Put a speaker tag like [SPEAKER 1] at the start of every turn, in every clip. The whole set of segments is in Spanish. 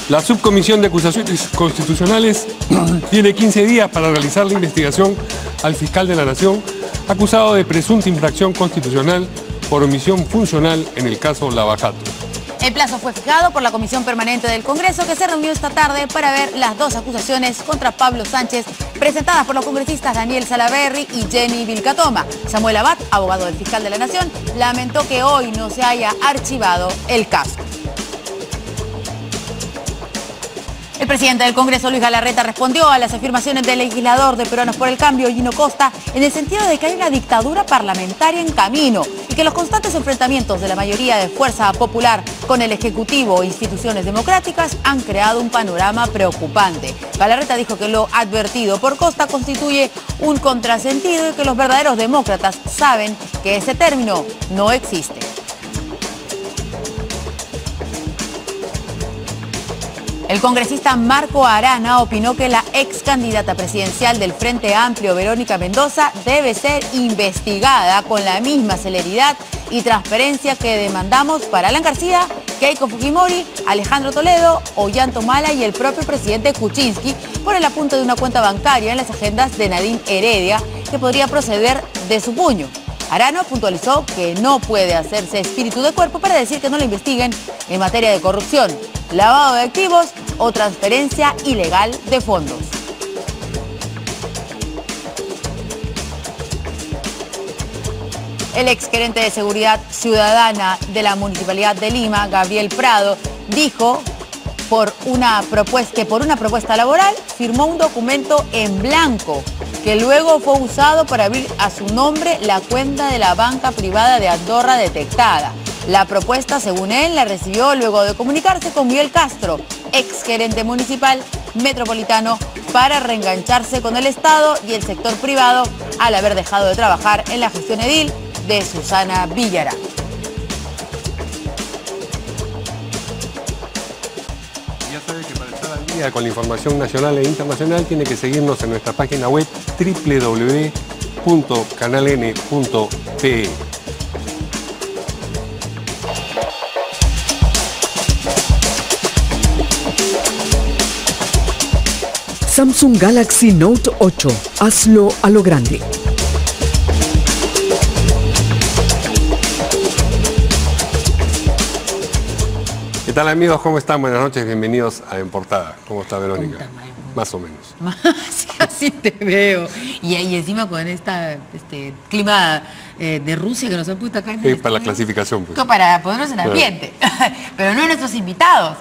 [SPEAKER 1] La Subcomisión de Acusaciones Constitucionales tiene 15 días para realizar la investigación al fiscal de la Nación acusado de presunta infracción constitucional por omisión funcional en el caso Lavajato.
[SPEAKER 2] El plazo fue fijado por la Comisión Permanente del Congreso, que se reunió esta tarde para ver las dos acusaciones contra Pablo Sánchez presentadas por los congresistas Daniel Salaverry y Jenny Vilcatoma. Samuel Abad, abogado del fiscal de la Nación, lamentó que hoy no se haya archivado el caso. El presidente del Congreso, Luis Galarreta, respondió a las afirmaciones del legislador de Peruanos por el Cambio, Gino Costa, en el sentido de que hay una dictadura parlamentaria en camino y que los constantes enfrentamientos de la mayoría de Fuerza Popular con el Ejecutivo e instituciones democráticas han creado un panorama preocupante. Galarreta dijo que lo advertido por Costa constituye un contrasentido y que los verdaderos demócratas saben que ese término no existe. El congresista Marco Arana opinó que la ex candidata presidencial del Frente Amplio, Verónica Mendoza, debe ser investigada con la misma celeridad y transparencia que demandamos para Alan García, Keiko Fujimori, Alejandro Toledo, Ollanta Humala y el propio presidente Kuczynski por el apunte de una cuenta bancaria en las agendas de Nadine Heredia que podría proceder de su puño. Arana puntualizó que no puede hacerse espíritu de cuerpo para decir que no lo investiguen en materia de corrupción, lavado de activos o transferencia ilegal de fondos. El exgerente de Seguridad Ciudadana de la Municipalidad de Lima, Gabriel Prado, dijo que por una propuesta laboral firmó un documento en blanco que luego fue usado para abrir a su nombre la cuenta de la banca privada de Andorra detectada. La propuesta, según él, la recibió luego de comunicarse con Miguel Castro, exgerente municipal metropolitano, para reengancharse con el Estado y el sector privado al haber dejado de trabajar en la gestión edil de Susana Villarán.
[SPEAKER 1] Ya sabe que para estar al día con la información nacional e internacional tiene que seguirnos en nuestra página web www.canaln.pe.
[SPEAKER 3] Samsung Galaxy Note 8. Hazlo a lo grande.
[SPEAKER 1] ¿Qué tal, amigos? ¿Cómo están? Buenas noches, bienvenidos a En Portada. ¿Cómo está, Verónica? Más o menos.
[SPEAKER 2] Así te veo. Y encima con este clima de Rusia que nos han puesto acá en el
[SPEAKER 1] para la clasificación, pues.
[SPEAKER 2] Para ponernos en ambiente. Pero no nuestros invitados,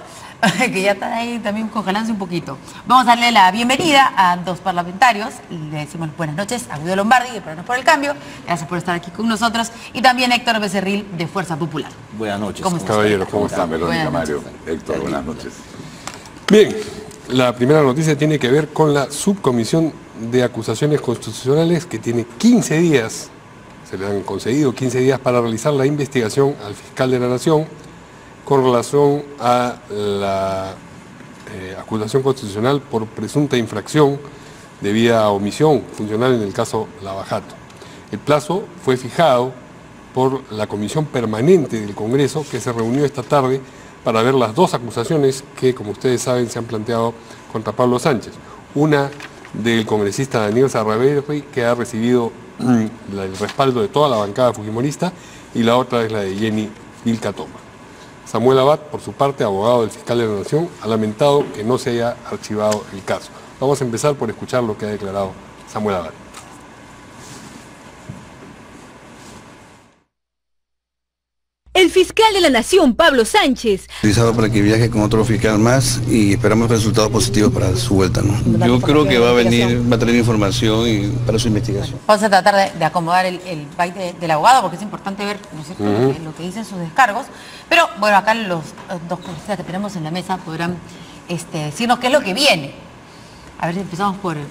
[SPEAKER 2] que ya están ahí también congelándose un poquito. Vamos a darle la bienvenida a dos parlamentarios. Le decimos buenas noches a Guido Lombardi, de Peruanos por el Cambio. Gracias por estar aquí con nosotros. Y también Héctor Becerril, de Fuerza Popular.
[SPEAKER 4] Buenas noches.
[SPEAKER 1] ¿Cómo están? Caballeros, ¿cómo están?
[SPEAKER 4] Verónica, Mario, Héctor, buenas noches.
[SPEAKER 1] Bien, la primera noticia tiene que ver con la Subcomisión de Acusaciones Constitucionales, que tiene 15 días, se le han concedido 15 días para realizar la investigación al fiscal de la Nación con relación a la acusación constitucional por presunta infracción debida a omisión funcional en el caso Lavajato. El plazo fue fijado por la Comisión Permanente del Congreso, que se reunió esta tarde para ver las dos acusaciones que, como ustedes saben, se han planteado contra Pablo Sánchez. Una del congresista Daniel Salaverry, que ha recibido el respaldo de toda la bancada fujimorista, y la otra es la de Jenny Vilcatoma. Samuel Abad, por su parte, abogado del fiscal de la Nación, ha lamentado que no se haya archivado el caso. Vamos a empezar por escuchar lo que ha declarado Samuel Abad.
[SPEAKER 5] El fiscal de la Nación, Pablo Sánchez,
[SPEAKER 6] utilizado para que viaje con otro fiscal más y esperamos resultados positivos para su vuelta, ¿no? Yo creo que va a traer información para su investigación.
[SPEAKER 2] Vamos a tratar de acomodar el byte del abogado, porque es importante ver, ¿no es cierto?, lo que dicen sus descargos. Pero bueno, acá los dos congresistas que tenemos en la mesa podrán decirnos qué es lo que viene. A ver si empezamos por el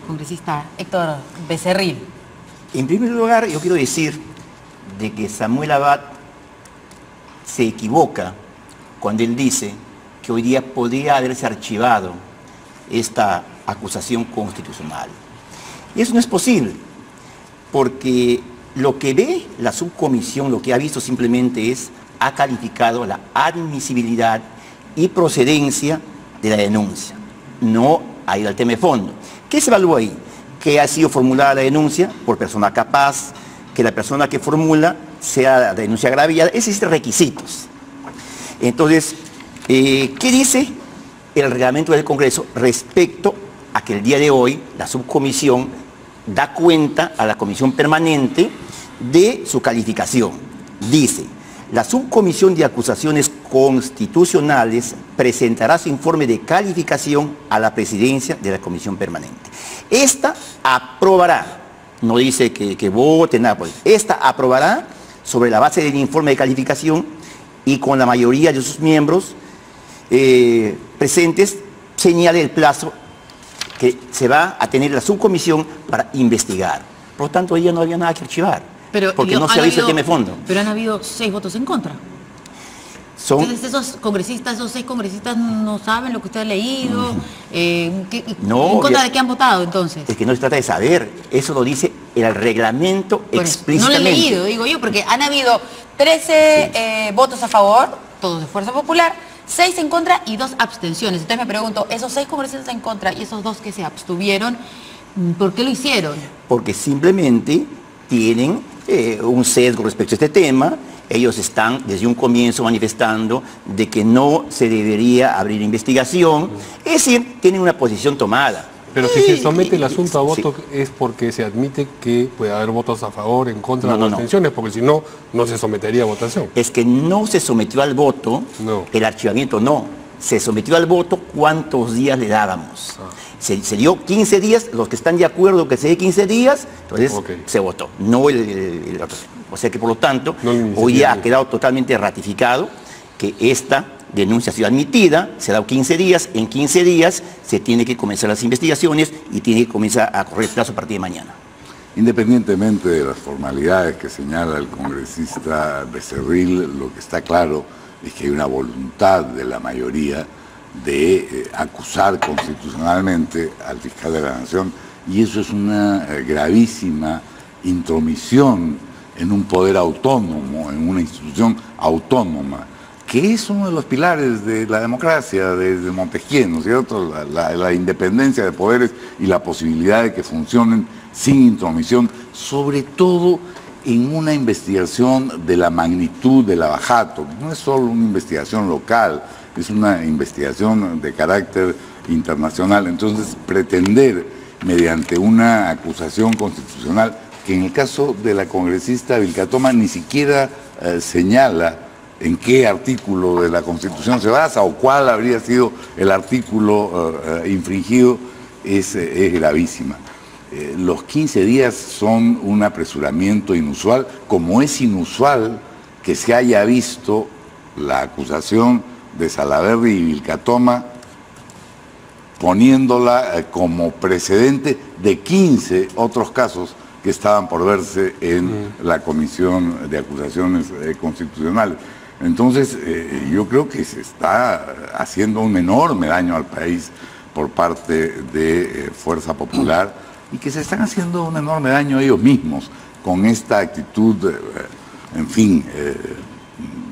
[SPEAKER 2] congresista Héctor Becerril.
[SPEAKER 4] En primer lugar, yo quiero decir de que Samuel Abad se equivoca cuando él dice que hoy día podría haberse archivado esta acusación constitucional. Y eso no es posible, porque lo que ve la subcomisión, lo que ha visto simplemente ha calificado la admisibilidad y procedencia de la denuncia. No ha ido al tema de fondo. ¿Qué se evalúa ahí? Que ha sido formulada la denuncia por persona capaz, que la persona que formula sea la denuncia agraviada. Esos son requisitos. Entonces, ¿qué dice el reglamento del Congreso respecto a que el día de hoy la subcomisión da cuenta a la comisión permanente de su calificación? Dice: la subcomisión de acusaciones constitucionales presentará su informe de calificación a la presidencia de la comisión permanente. Esta aprobará, no dice que vote, nada por eso. Esta aprobará sobre la base del informe de calificación y con la mayoría de sus miembros presentes, señale el plazo que se va a tener la subcomisión para investigar. Por lo tanto, ella no había nada que archivar, porque no se ha visto el tema de fondo.
[SPEAKER 2] Pero han habido 6 votos en contra. Entonces esos 6 congresistas no saben lo que usted ha leído.
[SPEAKER 4] No,
[SPEAKER 2] ¿en contra de qué han votado entonces?
[SPEAKER 4] Es que no se trata de saber, eso lo dice el reglamento explícitamente.
[SPEAKER 2] No lo he leído, digo yo, porque han habido 13 votos a favor, todos de Fuerza Popular, 6 en contra y 2 abstenciones. Entonces me pregunto, esos 6 congresistas en contra y esos 2 que se abstuvieron, ¿por qué lo hicieron?
[SPEAKER 4] Porque simplemente tienen un sesgo respecto a este tema. Ellos están desde un comienzo manifestando de que no se debería abrir investigación. Es decir, tienen una posición tomada.
[SPEAKER 1] Pero si se somete el asunto a voto, es porque se admite que puede haber votos a favor, en contra o abstenciones, porque si no, no se sometería a votación.
[SPEAKER 4] Es que no se sometió al voto, el archivamiento no. Se sometió al voto cuántos días le dábamos. Se dio 15 días, los que están de acuerdo que se dé 15 días, entonces se votó. No el o sea que por lo tanto, hoy día ha quedado totalmente ratificado que esta denuncia ha sido admitida, se ha dado 15 días, en 15 días se tiene que comenzar las investigaciones y tiene que comenzar a correr el plazo a partir de mañana.
[SPEAKER 7] Independientemente de las formalidades que señala el congresista Becerril, lo que está claro es que hay una voluntad de la mayoría de acusar constitucionalmente al fiscal de la Nación, y eso es una gravísima intromisión en un poder autónomo, en una institución autónoma, que es uno de los pilares de la democracia desde Montesquieu, ¿no es cierto? La independencia de poderes y la posibilidad de que funcionen sin intromisión, sobre todo en una investigación de la magnitud del abajato. No es solo una investigación local, es una investigación de carácter internacional. Entonces, pretender mediante una acusación constitucional, que en el caso de la congresista Vilcatoma ni siquiera señala en qué artículo de la Constitución se basa o cuál habría sido el artículo infringido, es gravísima. Los 15 días son un apresuramiento inusual, como es inusual que se haya visto la acusación de Salaverry y Vilcatoma poniéndola como precedente de 15 otros casos que estaban por verse en la Comisión de Acusaciones Constitucionales. Entonces, yo creo que se está haciendo un enorme daño al país por parte de Fuerza Popular y que se están haciendo un enorme daño a ellos mismos con esta actitud, en fin,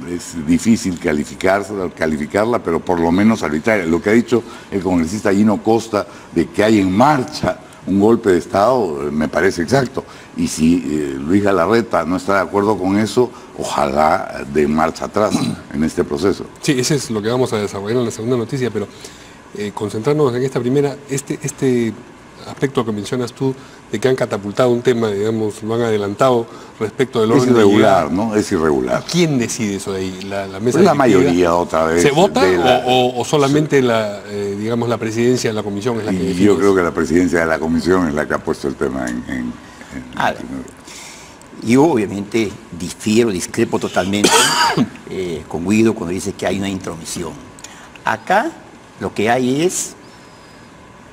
[SPEAKER 7] es difícil calificarla, pero por lo menos arbitraria. Lo que ha dicho el congresista Gino Costa de que hay en marcha un golpe de Estado, me parece exacto. Y si Luis Galarreta no está de acuerdo con eso, ojalá dé marcha atrás en este proceso.
[SPEAKER 1] Sí, ese es lo que vamos a desarrollar en la segunda noticia, pero concentrarnos en esta primera, este aspecto que mencionas tú, de que han catapultado un tema, digamos, lo han adelantado respecto del orden.
[SPEAKER 7] Es irregular, ¿no? Es irregular.
[SPEAKER 1] ¿Quién decide eso de ahí? ¿La mesa
[SPEAKER 7] pues la mayoría otra vez.
[SPEAKER 1] ¿Se vota o solamente digamos, la presidencia de la comisión es la que decide?
[SPEAKER 7] Yo creo que la presidencia de la comisión es la que ha puesto el tema
[SPEAKER 4] yo obviamente discrepo totalmente con Guido cuando dice que hay una intromisión. Acá lo que hay es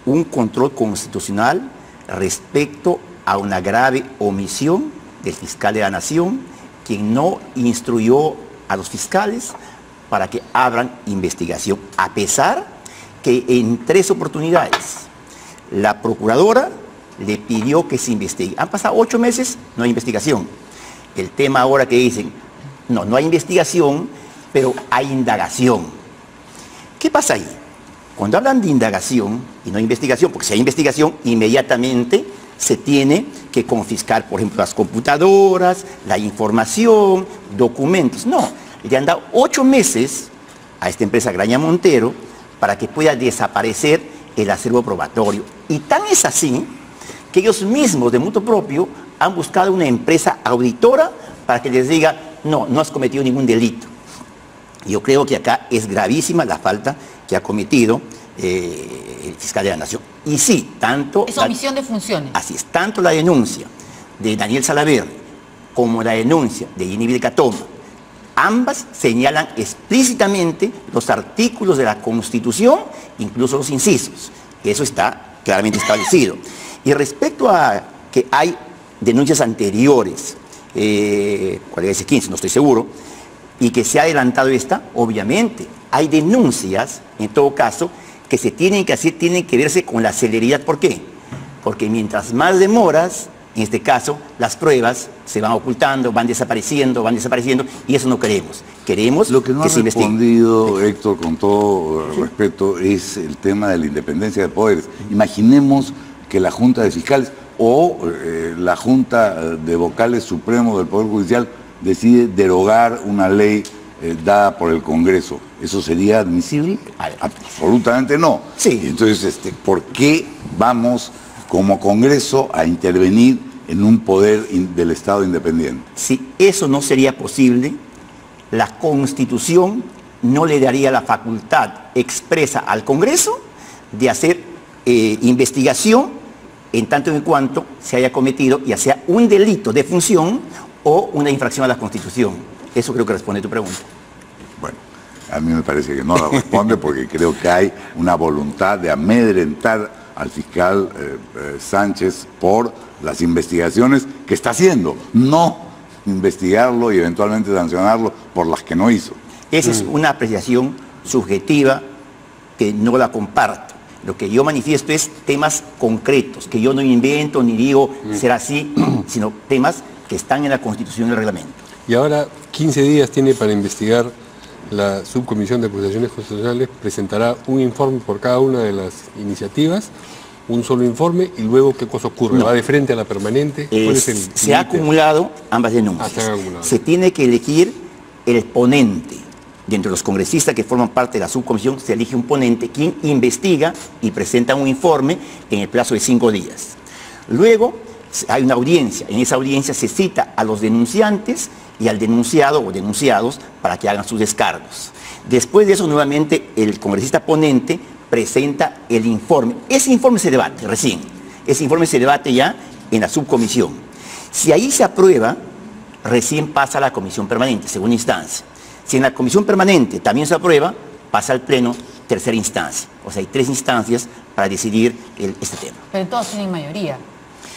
[SPEAKER 4] un control constitucional respecto a una grave omisión del fiscal de la Nación, quien no instruyó a los fiscales para que abran investigación, a pesar que en 3 oportunidades la procuradora le pidió que se investigue. Han pasado 8 meses, no hay investigación. El tema ahora que dicen, no hay investigación, pero hay indagación. ¿Qué pasa ahí? Cuando hablan de indagación y no investigación, porque si hay investigación, inmediatamente se tiene que confiscar, por ejemplo, las computadoras, la información, documentos. No, le han dado 8 meses a esta empresa Graña Montero para que pueda desaparecer el acervo probatorio. Y tan es así que ellos mismos, de motu propio, han buscado una empresa auditora para que les diga, no, no has cometido ningún delito. Yo creo que acá es gravísima la falta que ha cometido el fiscal de la Nación. Y sí, tanto...
[SPEAKER 2] Es omisión de funciones.
[SPEAKER 4] Así es, tanto la denuncia de Daniel Salaverry como la denuncia de Ginny Vilcatoma, ambas señalan explícitamente los artículos de la Constitución, incluso los incisos. Eso está claramente establecido. Y respecto a que hay denuncias anteriores, ¿cuál es? 15, no estoy seguro, y que se ha adelantado esta, obviamente, hay denuncias, en todo caso, que se tienen que hacer, tienen que verse con la celeridad. ¿Por qué? Porque mientras más demoras, en este caso, las pruebas se van ocultando, van desapareciendo, y eso no queremos. Queremos
[SPEAKER 7] lo que no
[SPEAKER 4] se investigue.
[SPEAKER 7] Ha respondido, Héctor, con todo respeto, es el tema de la independencia de poderes. Imaginemos que la Junta de Fiscales o la Junta de Vocales Supremos del Poder Judicial decide derogar una ley dada por el Congreso. ¿Eso sería admisible? Absolutamente no.
[SPEAKER 4] Sí.
[SPEAKER 7] Entonces, ¿por qué vamos como Congreso a intervenir en un poder del Estado independiente?
[SPEAKER 4] Si eso no sería posible, la Constitución no le daría la facultad expresa al Congreso de hacer investigación en tanto en cuanto se haya cometido ya sea un delito de función o una infracción a la Constitución. Eso creo que responde a tu pregunta.
[SPEAKER 7] Bueno, a mí me parece que no la responde porque creo que hay una voluntad de amedrentar al fiscal Sánchez por las investigaciones que está haciendo, no investigarlo y eventualmente sancionarlo por las que no hizo.
[SPEAKER 4] Esa es una apreciación subjetiva que no la comparto. Lo que yo manifiesto es temas concretos, que yo no invento ni digo será así, sino temas que están en la Constitución y el reglamento.
[SPEAKER 1] Y ahora 15 días tiene para investigar la Subcomisión de Acusaciones Constitucionales, presentará un informe por cada una de las iniciativas, un solo informe, y luego ¿qué cosa ocurre?
[SPEAKER 4] No.
[SPEAKER 1] ¿Va de frente a la permanente? ¿Cuál es el
[SPEAKER 4] se ha acumulado ambas denuncias.
[SPEAKER 1] se han acumulado.
[SPEAKER 4] Se tiene que elegir el ponente. Dentro de los congresistas que forman parte de la subcomisión se elige un ponente quien investiga y presenta un informe en el plazo de 5 días. Luego hay una audiencia. En esa audiencia se cita a los denunciantes y al denunciado o denunciados para que hagan sus descargos. Después de eso, nuevamente, el congresista ponente presenta el informe. Ese informe se debate recién. Ese informe se debate ya en la subcomisión. Si ahí se aprueba, recién pasa a la comisión permanente, segunda instancia. Si en la comisión permanente también se aprueba, pasa al pleno, tercera instancia. O sea, hay 3 instancias para decidir este tema.
[SPEAKER 2] Pero todos tienen mayoría.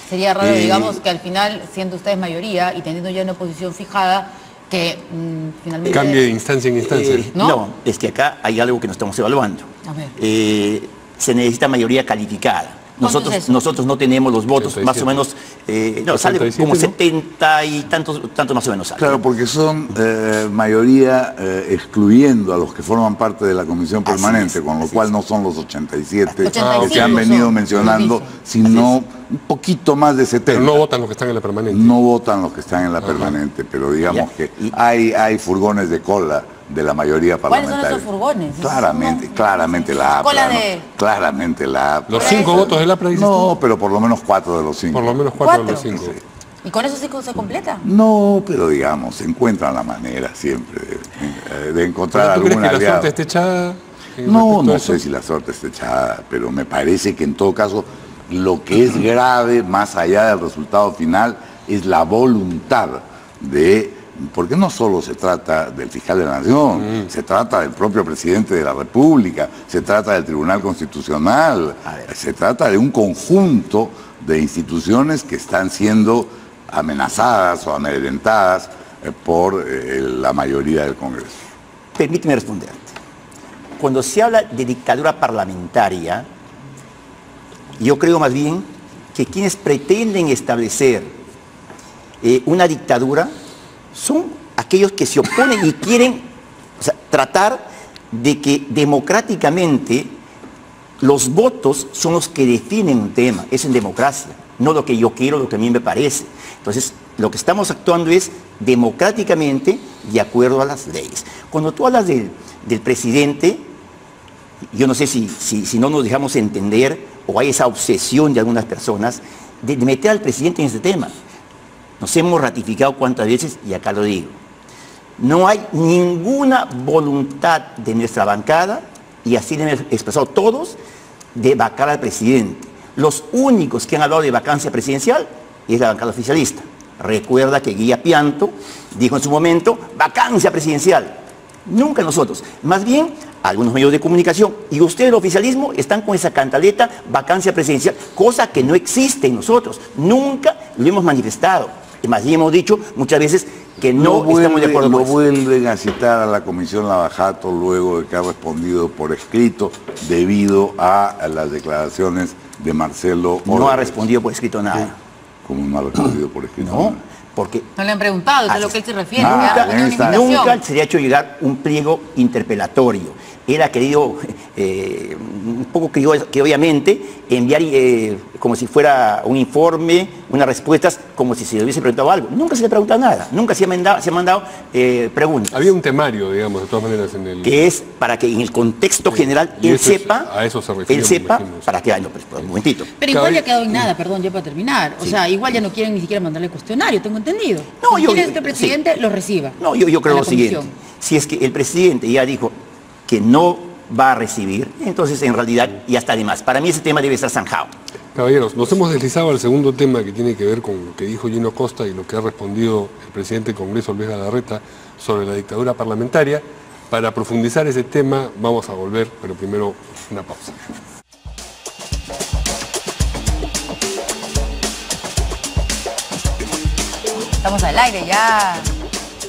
[SPEAKER 2] Sería raro, digamos, que al final, siendo ustedes mayoría y teniendo ya una posición fijada, que finalmente...
[SPEAKER 1] Cambie de instancia en instancia.
[SPEAKER 4] ¿No? Es que acá hay algo que nos estamos evaluando.
[SPEAKER 2] A ver.
[SPEAKER 4] Se necesita mayoría calificada. Nosotros no tenemos los votos,
[SPEAKER 1] 87.
[SPEAKER 4] más o menos, sale
[SPEAKER 1] 87,
[SPEAKER 4] como
[SPEAKER 1] ¿no?
[SPEAKER 4] 70 y tantos más o menos sale.
[SPEAKER 7] Claro, porque son mayoría excluyendo a los que forman parte de la comisión permanente, con lo cual no son los 87 que han venido mencionando, sino un poquito más de 70.
[SPEAKER 1] Pero no votan los que están en la permanente.
[SPEAKER 7] No votan los que están en la permanente, pero digamos que hay furgones de cola de la mayoría parlamentaria.
[SPEAKER 2] ¿Cuáles son esos furgones?
[SPEAKER 7] Claramente la APRA.
[SPEAKER 2] Cola
[SPEAKER 7] ¿no?
[SPEAKER 2] de...
[SPEAKER 7] Claramente la APRA.
[SPEAKER 1] ¿Los 5 votos del APRA, dices
[SPEAKER 7] No,
[SPEAKER 1] tú?
[SPEAKER 7] pero por lo menos 4 de los 5.
[SPEAKER 1] Por lo menos 4 de los
[SPEAKER 2] 4.
[SPEAKER 1] 5.
[SPEAKER 2] ¿Y con eso sí se completa?
[SPEAKER 7] No, pero digamos, se encuentran la manera siempre de encontrar
[SPEAKER 1] ¿Tú crees
[SPEAKER 7] algún
[SPEAKER 1] que la
[SPEAKER 7] aliado.
[SPEAKER 1] suerte esté echada?
[SPEAKER 7] No sé si la suerte está echada, pero me parece que en todo caso lo que es grave, más allá del resultado final, es la voluntad de... Porque no solo se trata del fiscal de la Nación, se trata del propio presidente de la República, se trata del Tribunal Constitucional, se trata de un conjunto de instituciones que están siendo amenazadas o amedrentadas por la mayoría del Congreso.
[SPEAKER 4] Permíteme responderte. Cuando se habla de dictadura parlamentaria, yo creo más bien que quienes pretenden establecer una dictadura son aquellos que se oponen y quieren tratar de que democráticamente Los votos son los que definen un tema, es en democracia, no lo que yo quiero, lo que a mí me parece. Entonces, lo que estamos actuando es democráticamente de acuerdo a las leyes. Cuando tú hablas del presidente, yo no sé si no nos dejamos entender o hay esa obsesión de algunas personas de meter al presidente en este tema. Nos hemos ratificado cuántas veces y acá lo digo. No hay ninguna voluntad de nuestra bancada, y así lo hemos expresado todos, de vacar al presidente. Los únicos que han hablado de vacancia presidencial es la bancada oficialista. Recuerda que Guilla Pianto dijo en su momento, vacancia presidencial. Nunca nosotros. Más bien, algunos medios de comunicación y ustedes, el oficialismo, están con esa cantaleta, vacancia presidencial, cosa que no existe en nosotros. Nunca lo hemos manifestado. Más bien hemos dicho muchas veces que no estamos de acuerdo con eso.
[SPEAKER 7] Vuelven a citar a la Comisión Lavajato luego de que ha respondido por escrito debido a las declaraciones de Marcelo Odebrecht.
[SPEAKER 4] No ha respondido por escrito nada.
[SPEAKER 7] ¿Cómo no ha respondido por escrito nada?
[SPEAKER 4] No, porque...
[SPEAKER 2] No le han preguntado, es a lo que él se refiere.
[SPEAKER 4] Nunca se le ha hecho llegar un pliego interpelatorio. Él ha querido, un poco obviamente, enviar como si fuera un informe, unas respuestas, como si se le hubiese preguntado algo. Nunca se le ha preguntado nada, nunca se ha mandado preguntas.
[SPEAKER 1] Había un temario, digamos, de todas maneras en el...
[SPEAKER 4] Que es para que en el contexto general él sepa,
[SPEAKER 1] a eso se refiere,
[SPEAKER 4] él sepa, para que... No, pues, un momentito.
[SPEAKER 2] Pero igual ya ha quedado en nada, perdón, ya para terminar. O sea, igual ya no quieren ni siquiera mandarle cuestionario, tengo entendido. No, quieren que el presidente lo reciba.
[SPEAKER 4] No, yo creo lo siguiente. Si es que el presidente ya dijo que no va a recibir, entonces en realidad ya está de más. Para mí ese tema debe estar zanjado.
[SPEAKER 1] Caballeros, nos hemos deslizado al segundo tema que tiene que ver con lo que dijo Gino Costa y lo que ha respondido el presidente del Congreso, Luis Galarreta, sobre la dictadura parlamentaria. Para profundizar ese tema vamos a volver, pero primero una pausa.
[SPEAKER 2] Estamos al aire ya,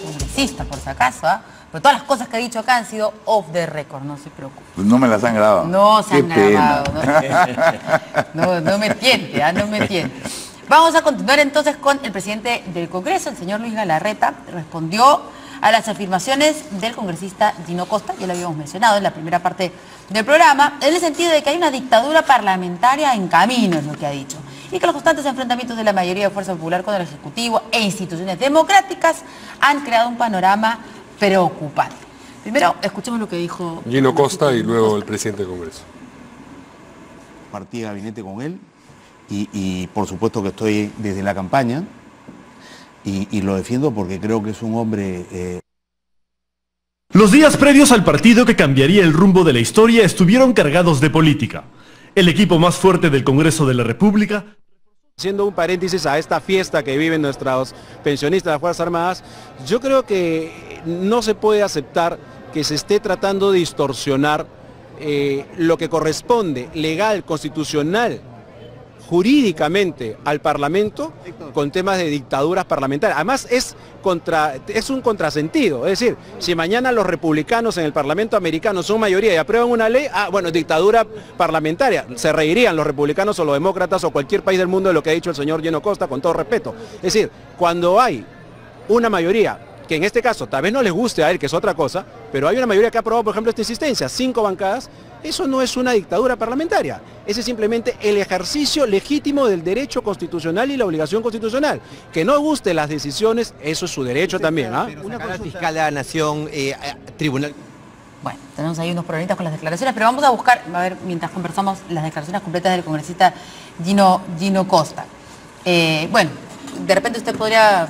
[SPEAKER 2] congresista por si acaso, ¿ah? Pero todas las cosas que ha dicho acá han sido off the record, no se preocupe.
[SPEAKER 7] Pues no me las han grabado.
[SPEAKER 2] No se han grabado. No me tiente, no me tiente. Vamos a continuar entonces con el presidente del Congreso, el señor Luis Galarreta. Respondió a las afirmaciones del congresista Gino Costa, ya lo habíamos mencionado en la primera parte del programa, en el sentido de que hay una dictadura parlamentaria en camino, es lo que ha dicho, y que los constantes enfrentamientos de la mayoría de Fuerza Popular con el Ejecutivo e instituciones democráticas han creado un panorama preocupante. Primero, escuchemos lo que dijo
[SPEAKER 1] Gino Costa y luego el presidente del Congreso.
[SPEAKER 8] Partí de gabinete con él y por supuesto que estoy desde la campaña y lo defiendo porque creo que es un hombre...
[SPEAKER 9] Los días previos al partido que cambiaría el rumbo de la historia estuvieron cargados de política. El equipo más fuerte del Congreso de la República...
[SPEAKER 10] Haciendo un paréntesis a esta fiesta que viven nuestros pensionistas de las Fuerzas Armadas, yo creo que no se puede aceptar que se esté tratando de distorsionar lo que corresponde legal, constitucional, jurídicamente al Parlamento con temas de dictaduras parlamentarias. Además es un contrasentido, es decir, si mañana los republicanos en el Parlamento americano son mayoría y aprueban una ley, bueno, dictadura parlamentaria, se reirían los republicanos o los demócratas o cualquier país del mundo de lo que ha dicho el señor Gino Costa, con todo respeto. Es decir, cuando hay una mayoría, que en este caso tal vez no les guste a él, que es otra cosa, pero hay una mayoría que ha aprobado, por ejemplo, esta insistencia, 5 bancadas, eso no es una dictadura parlamentaria, ese es simplemente el ejercicio legítimo del derecho constitucional y la obligación constitucional. Que no guste las decisiones, eso es su derecho también.
[SPEAKER 11] Una fiscal de la Nación, tribunal...
[SPEAKER 2] Bueno, tenemos ahí unos problemitas con las declaraciones, pero vamos a buscar, a ver, mientras conversamos, las declaraciones completas del congresista Gino Costa. Bueno, de repente usted podría...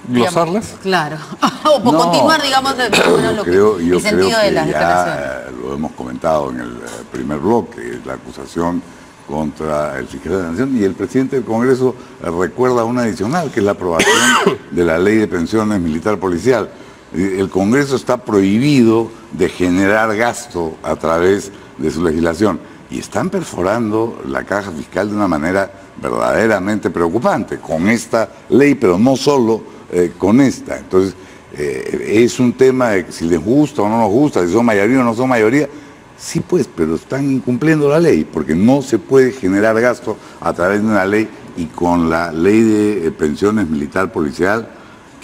[SPEAKER 1] ¿Glosarlas?
[SPEAKER 2] Claro. O por continuar, digamos, el sentido de las declaraciones.
[SPEAKER 7] Lo hemos comentado en el primer bloque, la acusación contra el fiscal de la Nación, y el presidente del Congreso recuerda una adicional, que es la aprobación de la ley de pensiones militar policial. El Congreso está prohibido de generar gasto a través de su legislación, y están perforando la caja fiscal de una manera verdaderamente preocupante con esta ley, pero no solo con esta. Entonces, es un tema de si les gusta o no nos gusta, si son mayoría o no son mayoría. Sí, pues, pero están incumpliendo la ley, porque no se puede generar gasto a través de una ley, y con la ley de pensiones militar policial,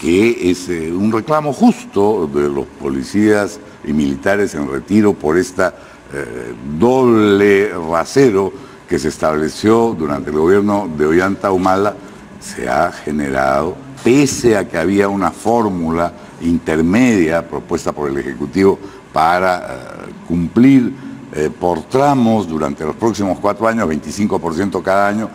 [SPEAKER 7] que es un reclamo justo de los policías y militares en retiro por esta doble rasero que se estableció durante el gobierno de Ollanta Humala se ha generado, pese a que había una fórmula intermedia propuesta por el Ejecutivo para cumplir por tramos durante los próximos 4 años, 25% cada año,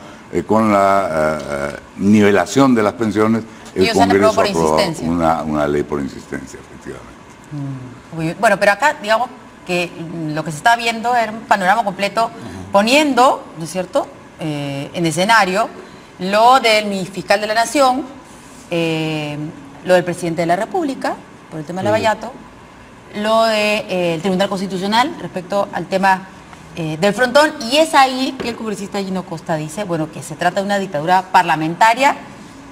[SPEAKER 7] con la nivelación de las pensiones. El Congreso aprobó una ley por insistencia, efectivamente.
[SPEAKER 2] Bueno, pero acá, digamos que lo que se está viendo es un panorama completo, poniendo, ¿no es cierto?, en escenario lo del fiscal de la Nación, lo del presidente de la República, por el tema de Lavallato, lo del Tribunal Constitucional respecto al tema del frontón, y es ahí que el congresista Gino Costa dice, bueno, que se trata de una dictadura parlamentaria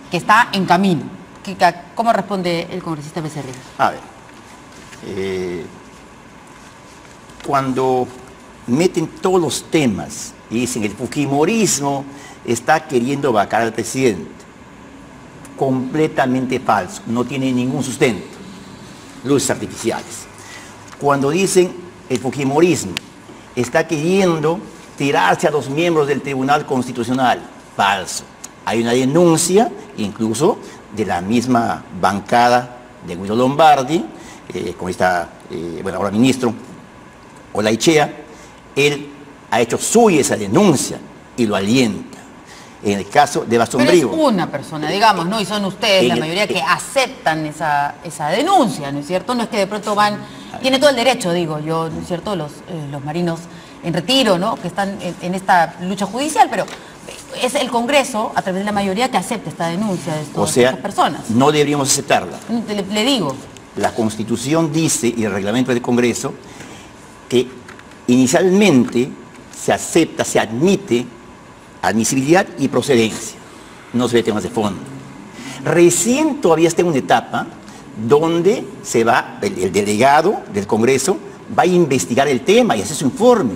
[SPEAKER 2] que está en camino. ¿Cómo responde el congresista Becerril?
[SPEAKER 4] A ver, cuando meten todos los temas y dicen el fujimorismo está queriendo vacar al presidente, completamente falso, no tiene ningún sustento, luces artificiales. Cuando dicen el fujimorismo está queriendo tirarse a los miembros del Tribunal Constitucional, falso. Hay una denuncia, incluso de la misma bancada de Guido Lombardi, con esta, bueno, ahora ministro, Olaichea. Él ha hecho suya esa denuncia y lo alienta. En el caso de Basombrío.
[SPEAKER 2] Pero es una persona, digamos, ¿no? Y son ustedes la mayoría que aceptan esa denuncia, ¿no es cierto? No es que de pronto van, tiene todo el derecho, digo yo, ¿no es cierto? Los marinos en retiro, ¿no? Que están en esta lucha judicial, pero es el Congreso, a través de la mayoría, que acepta esta denuncia de estas personas.
[SPEAKER 4] No deberíamos aceptarla.
[SPEAKER 2] Le digo.
[SPEAKER 4] La Constitución dice, y el reglamento del Congreso, que inicialmente se acepta, se admite admisibilidad y procedencia. No se ve temas de fondo. Recién todavía está en una etapa donde se va, el delegado del Congreso va a investigar el tema y hacer su informe.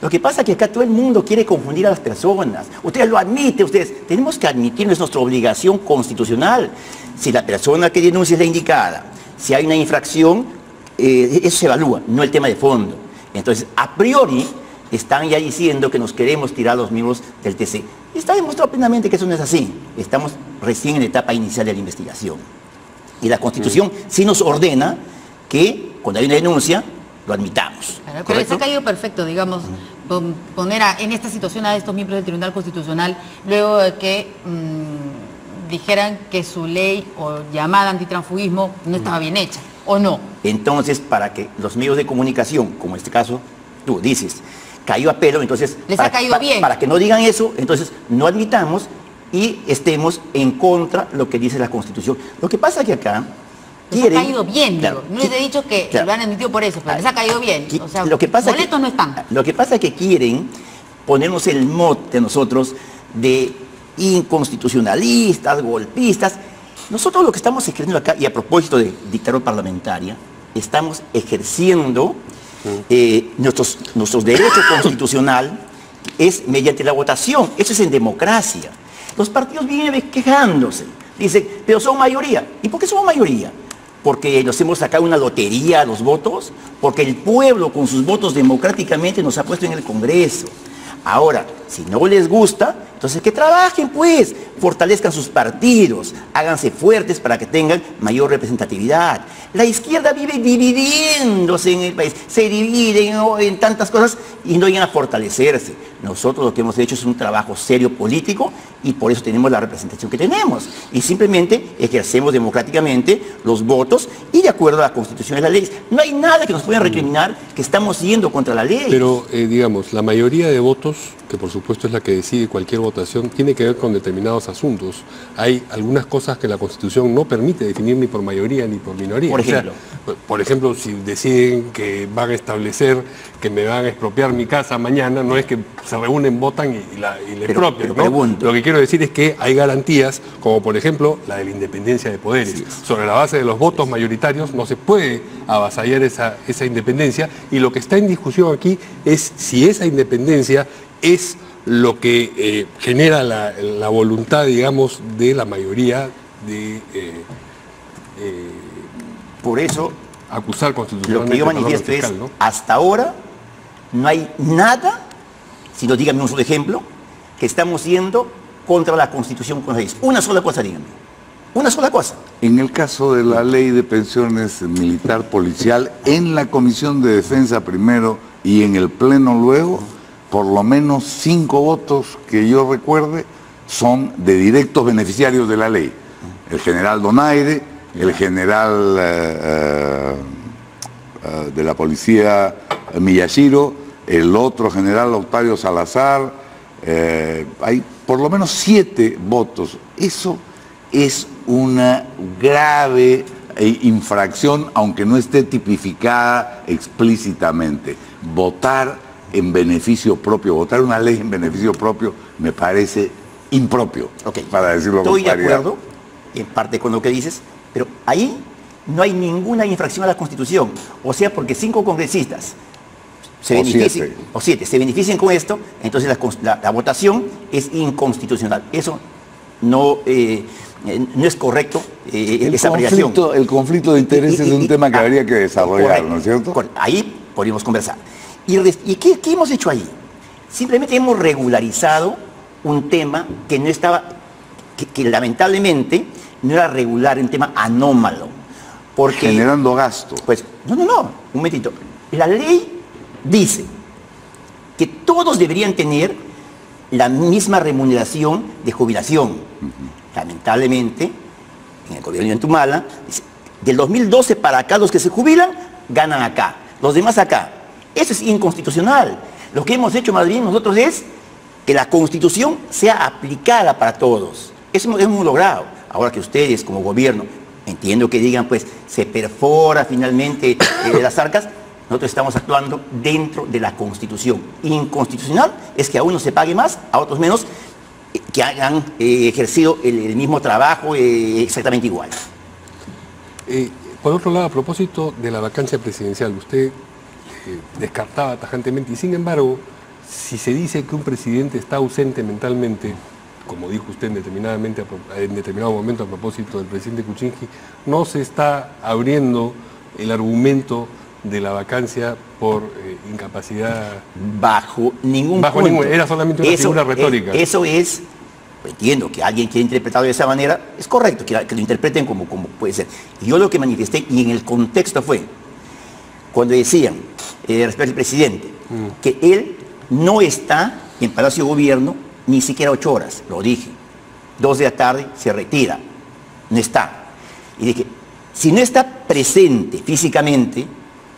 [SPEAKER 4] Lo que pasa es que acá todo el mundo quiere confundir a las personas. Ustedes lo admiten, ustedes. Tenemos que admitir, es nuestra obligación constitucional. Si la persona que denuncia es la indicada, si hay una infracción, eso se evalúa, no el tema de fondo. Entonces, a priori, están ya diciendo que nos queremos tirar a los miembros del TC. Y está demostrado plenamente que eso no es así. Estamos recién en la etapa inicial de la investigación. Y la Constitución sí nos ordena que cuando hay una denuncia, lo admitamos.
[SPEAKER 2] Claro, pero les ha caído perfecto, digamos, poner en esta situación a estos miembros del Tribunal Constitucional, luego de que dijeran que su ley o llamada antitransfugismo no estaba bien hecha, ¿o no?
[SPEAKER 4] Entonces, para que los medios de comunicación, como en este caso tú dices, cayó a pelo, entonces
[SPEAKER 2] les ha caído bien.
[SPEAKER 4] Para que no digan eso, entonces no admitamos y estemos en contra de lo que dice la Constitución. Lo que pasa es que acá
[SPEAKER 2] les ha caído bien, claro, digo. No les he dicho que lo han admitido por eso, pero les ha caído bien. O sea,
[SPEAKER 4] lo que pasa
[SPEAKER 2] boletos no están.
[SPEAKER 4] Lo que pasa es que quieren ponernos el mote de nosotros de inconstitucionalistas, golpistas. Nosotros lo que estamos ejerciendo acá, y a propósito de dictadura parlamentaria, estamos ejerciendo nuestros derechos constitucional es mediante la votación. Eso es en democracia. Los partidos vienen quejándose, dicen, pero son mayoría. ¿Y por qué somos mayoría? Porque nos hemos sacado una lotería a los votos, porque el pueblo con sus votos democráticamente nos ha puesto en el Congreso. Ahora, si no les gusta, entonces que trabajen pues, fortalezcan sus partidos, háganse fuertes para que tengan mayor representatividad. La izquierda vive dividiéndose en el país, se dividen en tantas cosas y no llegan a fortalecerse. Nosotros lo que hemos hecho es un trabajo serio político y por eso tenemos la representación que tenemos. Y simplemente ejercemos democráticamente los votos y de acuerdo a la Constitución y las leyes. No hay nada que nos pueda recriminar que estamos yendo contra la ley.
[SPEAKER 1] Pero, digamos, la mayoría de votos, que por supuesto es la que decide cualquier votación, tiene que ver con determinados asuntos. Hay algunas cosas que la Constitución no permite definir ni por mayoría ni por minoría. Por ejemplo, si deciden que van a establecer que me van a expropiar mi casa mañana, no es que se reúnen, votan y le expropian, ¿no? Lo que quiero decir es que hay garantías, como por ejemplo la de la independencia de poderes. Sí. Sobre la base de los votos mayoritarios no se puede avasallar esa independencia, y lo que está en discusión aquí es si esa independencia es lo que genera la voluntad, digamos, de la mayoría de
[SPEAKER 4] por eso
[SPEAKER 1] acusar constitucionalmente.
[SPEAKER 4] Lo que yo manifiesto es, ¿no? Hasta ahora no hay nada, si no díganme un solo ejemplo, que estamos yendo contra la Constitución con leyes. Una sola cosa, díganme. Una sola cosa.
[SPEAKER 7] En el caso de la ley de pensiones militar policial, en la Comisión de Defensa primero y en el Pleno luego, por lo menos 5 votos que yo recuerde son de directos beneficiarios de la ley. El general Donaire, el general de la policía Miyashiro, el otro general Octavio Salazar, hay por lo menos 7 votos. Eso es una grave infracción, aunque no esté tipificada explícitamente. Votar en beneficio propio, votar una ley en beneficio propio, me parece impropio, para decirlo con claridad.
[SPEAKER 4] Estoy de acuerdo, en parte con lo que dices, pero ahí no hay ninguna infracción a la Constitución. O sea, porque 5 congresistas se beneficien, o 7 se beneficien con esto, entonces la votación es inconstitucional. Eso no es correcto, esa apreciación.
[SPEAKER 7] El conflicto de intereses es un tema que habría que desarrollar, ¿no es cierto?
[SPEAKER 4] Ahí podríamos conversar. ¿Y qué hemos hecho ahí? Simplemente hemos regularizado un tema que no estaba, que lamentablemente no era regular, un tema anómalo. Porque,
[SPEAKER 7] generando gasto.
[SPEAKER 4] Pues, no, un momentito. La ley dice que todos deberían tener la misma remuneración de jubilación. Lamentablemente, en el gobierno de Antumala, dice, del 2012 para acá los que se jubilan, ganan acá. Los demás acá. Eso es inconstitucional. Lo que hemos hecho más bien nosotros es que la Constitución sea aplicada para todos. Eso hemos logrado. Ahora que ustedes como gobierno, entiendo que digan, pues, se perfora finalmente las arcas, nosotros estamos actuando dentro de la Constitución. Inconstitucional es que a unos se pague más, a otros menos, que hayan ejercido el mismo trabajo exactamente igual.
[SPEAKER 1] Por otro lado, a propósito de la vacancia presidencial, usted descartaba tajantemente, y sin embargo, si se dice que un presidente está ausente mentalmente, como dijo usted en determinado momento a propósito del presidente Kuczynski, no se está abriendo el argumento de la vacancia por incapacidad.
[SPEAKER 4] Bajo ningún punto.
[SPEAKER 1] Era solamente una figura retórica.
[SPEAKER 4] Eso es, entiendo que alguien quiera interpretarlo de esa manera, es correcto, que lo interpreten como puede ser. Y yo lo que manifesté, y en el contexto fue, cuando decían, respecto al presidente, que él no está en Palacio de Gobierno ni siquiera 8 horas, lo dije. 2 de la tarde se retira, no está. Y dije, si no está presente físicamente,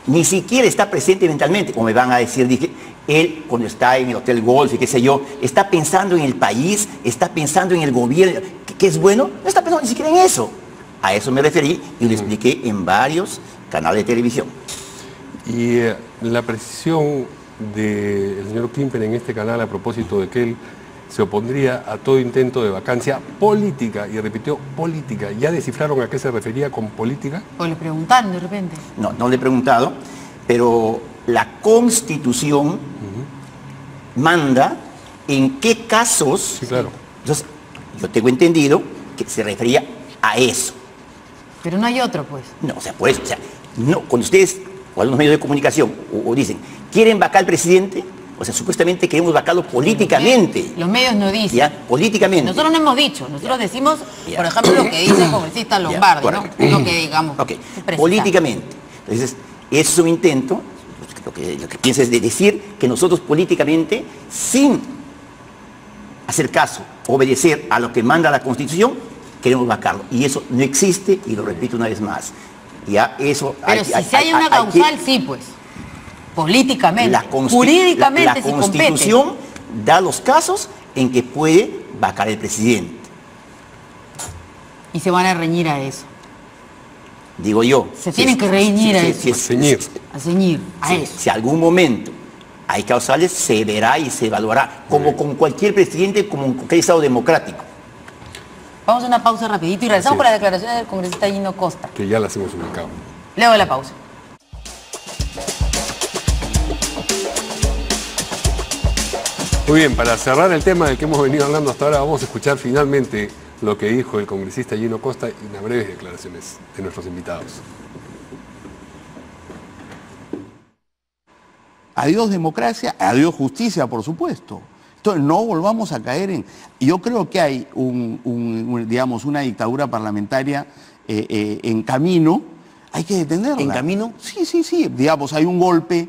[SPEAKER 4] ni siquiera está presente mentalmente, como me van a decir, dije, él cuando está en el Hotel Golf y qué sé yo, está pensando en el país, está pensando en el gobierno, que es bueno, no está pensando ni siquiera en eso. A eso me referí y lo expliqué en varios canales de televisión.
[SPEAKER 1] Y la precisión del señor Klimper en este canal a propósito de que él se opondría a todo intento de vacancia política, y repitió política. ¿Ya descifraron a qué se refería con política?
[SPEAKER 2] ¿O le preguntaron de repente?
[SPEAKER 4] No le he preguntado, pero la Constitución manda en qué casos.
[SPEAKER 1] Sí, claro.
[SPEAKER 4] Entonces, yo tengo entendido que se refería a eso.
[SPEAKER 2] Pero no hay otro, pues.
[SPEAKER 4] No, no, cuando ustedes, o algunos medios de comunicación, o dicen, ¿quieren vacar al presidente? O sea, supuestamente queremos vacarlo políticamente.
[SPEAKER 2] Los medios no dicen.
[SPEAKER 4] ¿Ya? Políticamente.
[SPEAKER 2] Nosotros no hemos dicho. Nosotros decimos, por ejemplo, lo que dice el congresista Lombardi, ¿no? Lo que digamos.
[SPEAKER 4] Políticamente. Entonces, eso es un intento, lo que piensa es de decir que nosotros políticamente, sin hacer caso, obedecer a lo que manda la Constitución, queremos vacarlo. Y eso no existe, y lo repito una vez más. Ya, eso.
[SPEAKER 2] Pero si hay una causal, sí, pues. Políticamente, jurídicamente,
[SPEAKER 4] la Constitución da los casos en que puede vacar el presidente.
[SPEAKER 2] Y se van a reñir a eso.
[SPEAKER 4] Digo yo.
[SPEAKER 2] Se tienen que reñir a eso. A ceñir a eso.
[SPEAKER 4] Si algún momento hay causales, se verá y se evaluará, como con cualquier presidente, como en cualquier estado democrático.
[SPEAKER 2] Vamos a una pausa rapidito y regresamos con las declaraciones del congresista Gino Costa.
[SPEAKER 1] Que ya las hemos ubicado.
[SPEAKER 2] Luego de la pausa.
[SPEAKER 1] Muy bien, para cerrar el tema del que hemos venido hablando hasta ahora, vamos a escuchar finalmente lo que dijo el congresista Gino Costa y unas breves declaraciones de nuestros invitados.
[SPEAKER 8] adiós democracia, adiós justicia, por supuesto. Entonces, no volvamos a caer en... Yo creo que hay digamos, una dictadura parlamentaria en camino, hay que detenerla.
[SPEAKER 4] ¿En camino?
[SPEAKER 8] Sí. Digamos, hay un golpe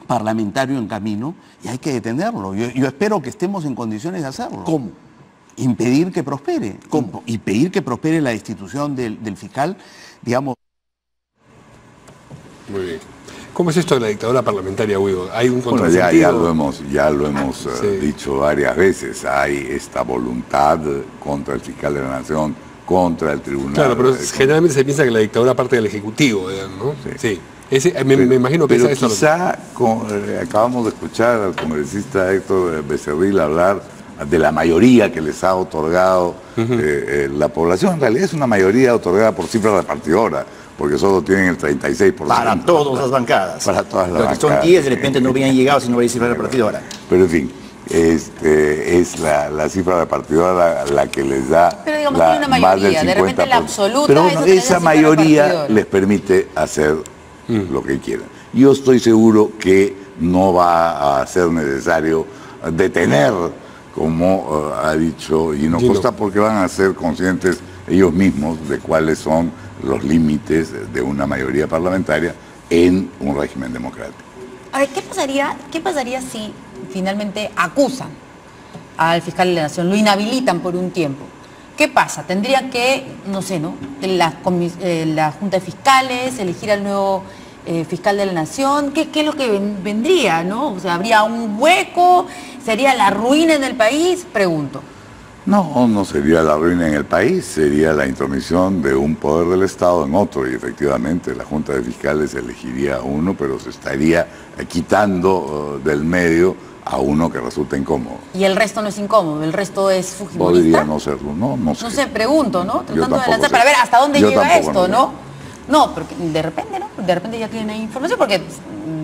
[SPEAKER 8] parlamentario en camino y hay que detenerlo. Yo espero que estemos en condiciones de hacerlo.
[SPEAKER 4] ¿Cómo?
[SPEAKER 8] Impedir que prospere.
[SPEAKER 4] ¿Cómo?
[SPEAKER 8] Impedir que prospere la institución del fiscal, digamos.
[SPEAKER 1] Muy bien. ¿Cómo es esto de la dictadura parlamentaria, Guido? ¿Hay un
[SPEAKER 7] Bueno,
[SPEAKER 1] contrasentido?
[SPEAKER 7] ya lo hemos dicho varias veces. Hay esta voluntad contra el fiscal de la Nación, contra el tribunal.
[SPEAKER 1] Claro, pero generalmente se piensa que la dictadura parte del Ejecutivo, ¿no? Sí. Me imagino que
[SPEAKER 7] pero
[SPEAKER 1] esa es
[SPEAKER 7] quizá acabamos de escuchar al congresista Héctor Becerril hablar de la mayoría que les ha otorgado la población. En realidad es una mayoría otorgada por cifra repartidora, porque solo tienen el 36%.
[SPEAKER 4] Para todas las bancadas.
[SPEAKER 7] Para todas las bancadas.
[SPEAKER 4] Son 10, de repente no hubieran llegado si no hubiera cifra repartidora.
[SPEAKER 7] Pero en fin, es la cifra repartidora la que les da
[SPEAKER 2] pero digamos que hay una mayoría, de repente la absoluta.
[SPEAKER 7] Pero bueno, esa mayoría les permite hacer lo que quieran. Yo estoy seguro que no va a ser necesario detener, como ha dicho Gino Costa, porque van a ser conscientes ellos mismos de cuáles son los límites de una mayoría parlamentaria en un régimen democrático.
[SPEAKER 2] A ver, ¿qué pasaría si finalmente acusan al fiscal de la Nación, lo inhabilitan por un tiempo? ¿Qué pasa? Tendría que, no sé, ¿no? La Junta de Fiscales, elegir al nuevo fiscal de la Nación. ¿Qué es lo que vendría, no? O sea, ¿habría un hueco? ¿Sería la ruina en el país? Pregunto.
[SPEAKER 7] No sería la ruina en el país, sería la intromisión de un poder del Estado en otro, y efectivamente la Junta de Fiscales elegiría a uno, pero se estaría quitando del medio a uno que resulta incómodo.
[SPEAKER 2] Y el resto no es incómodo, el resto es fujimorista.
[SPEAKER 7] Podría no serlo, no sé.
[SPEAKER 2] No sé, pregunto, ¿no? Tratando de lanzar
[SPEAKER 7] sé.
[SPEAKER 2] para ver hasta dónde llega esto,
[SPEAKER 7] ¿no?
[SPEAKER 2] No, porque de repente, ¿no? De repente ya tienen información, porque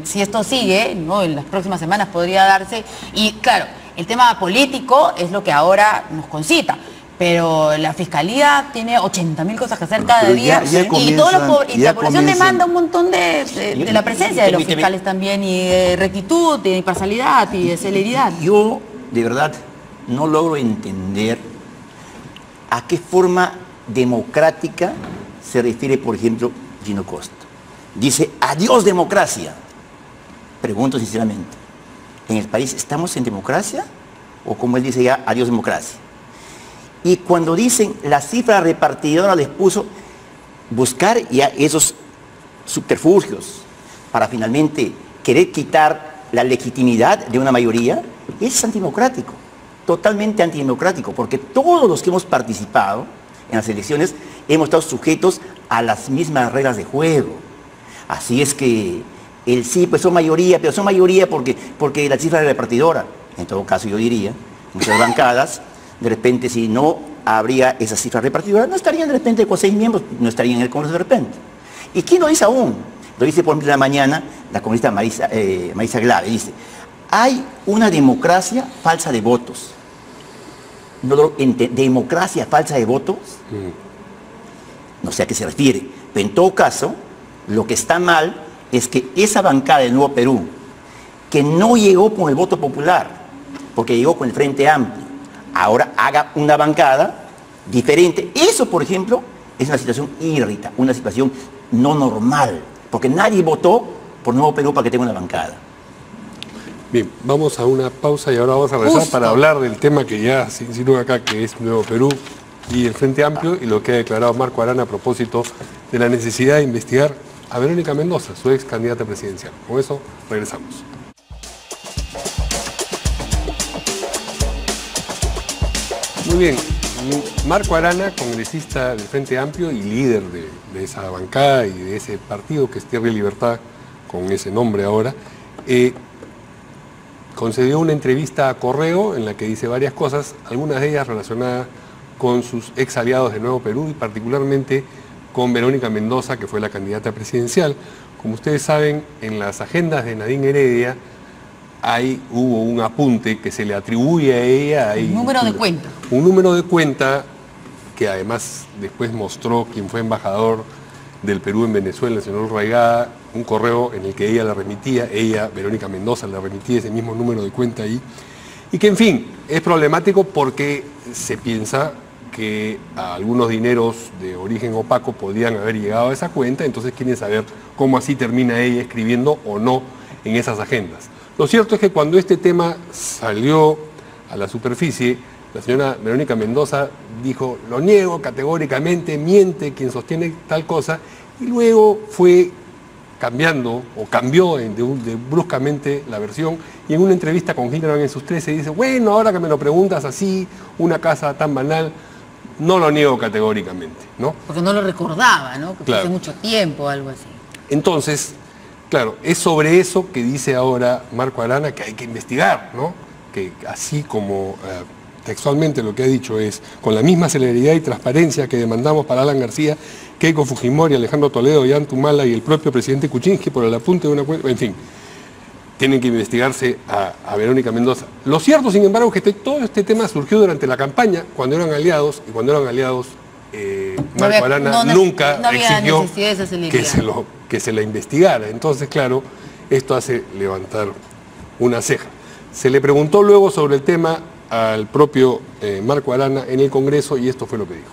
[SPEAKER 2] si esto sigue, ¿no? En las próximas semanas podría darse, y claro, el tema político es lo que ahora nos concita, pero la Fiscalía tiene 80.000 cosas que hacer cada día y la población demanda un montón de la presencia de los fiscales también, y de rectitud, de imparcialidad y de celeridad.
[SPEAKER 4] Yo, de verdad, no logro entender a qué forma democrática se refiere, por ejemplo, Gino Costa. Dice, adiós democracia. Pregunto sinceramente, ¿en el país estamos en democracia? O como él dice ya, adiós democracia. Y cuando dicen la cifra repartidora les puso buscar ya esos subterfugios para finalmente querer quitar la legitimidad de una mayoría, es antidemocrático, totalmente antidemocrático, porque todos los que hemos participado en las elecciones hemos estado sujetos a las mismas reglas de juego. Así es que el sí, pues son mayoría, pero son mayoría porque la cifra es repartidora. En todo caso, yo diría, muchas bancadas, de repente, si no habría esa cifra repartidora, no estarían de repente con 6 miembros, no estarían en el Congreso de repente. ¿Y quién lo dice aún? Lo dice, por ejemplo, en la mañana, la congresista Marisa Glave, dice, hay una democracia falsa de votos. ¿Democracia falsa de votos? No sé a qué se refiere. Pero en todo caso, lo que está mal es que esa bancada del Nuevo Perú, que no llegó con el voto popular, porque llegó con el Frente Amplio, ahora haga una bancada diferente. Eso, por ejemplo, es una situación irrita, una situación no normal, porque nadie votó por Nuevo Perú para que tenga una bancada.
[SPEAKER 1] Bien, vamos a una pausa y ahora vamos a regresar para hablar del tema que ya se insinúa acá, que es Nuevo Perú y el Frente Amplio, y lo que ha declarado Marco Arana a propósito de la necesidad de investigar a Verónica Mendoza, su ex candidata presidencial. Con eso regresamos. Muy bien, Marco Arana, congresista del Frente Amplio y líder de esa bancada y de ese partido que es Tierra y Libertad, con ese nombre ahora, concedió una entrevista a Correo en la que dice varias cosas, algunas de ellas relacionadas con sus ex aliados de Nuevo Perú y particularmente con Verónica Mendoza, que fue la candidata presidencial. Como ustedes saben, en las agendas de Nadine Heredia hubo un apunte que se le atribuye a ella.
[SPEAKER 2] Un número de cuenta.
[SPEAKER 1] Un número de cuenta que además después mostró quien fue embajador del Perú en Venezuela, el señor Raigada, un correo en el que ella, Verónica Mendoza, le remitía ese mismo número de cuenta ahí, y que en fin, es problemático porque se piensa que algunos dineros de origen opaco podían haber llegado a esa cuenta, entonces quieren saber cómo así termina ella escribiendo o no en esas agendas. Lo cierto es que cuando este tema salió a la superficie, la señora Verónica Mendoza dijo, lo niego categóricamente, miente quien sostiene tal cosa, y luego fue cambiando, o cambió bruscamente la versión, y en una entrevista con Hildebrand en sus 13 dice, bueno, ahora que me lo preguntas así, una casa tan banal, no lo niego categóricamente, ¿no?
[SPEAKER 2] Porque no lo recordaba, ¿no? Que
[SPEAKER 1] claro.
[SPEAKER 2] Hace mucho tiempo, algo así.
[SPEAKER 1] Entonces, claro, es sobre eso que dice ahora Marco Arana que hay que investigar, ¿no? Que así como textualmente lo que ha dicho es, con la misma celeridad y transparencia que demandamos para Alan García, Keiko Fujimori, Alejandro Toledo, Jan Tumala y el propio presidente Kuczynski por el apunte de una cuenta, en fin, tienen que investigarse a Verónica Mendoza. Lo cierto, sin embargo, es que todo este tema surgió durante la campaña, cuando eran aliados, y cuando eran aliados, Marco Arana nunca exigió que se la investigara. Entonces, claro, esto hace levantar una ceja. Se le preguntó luego sobre el tema al propio Marco Arana en el Congreso y esto fue lo que dijo.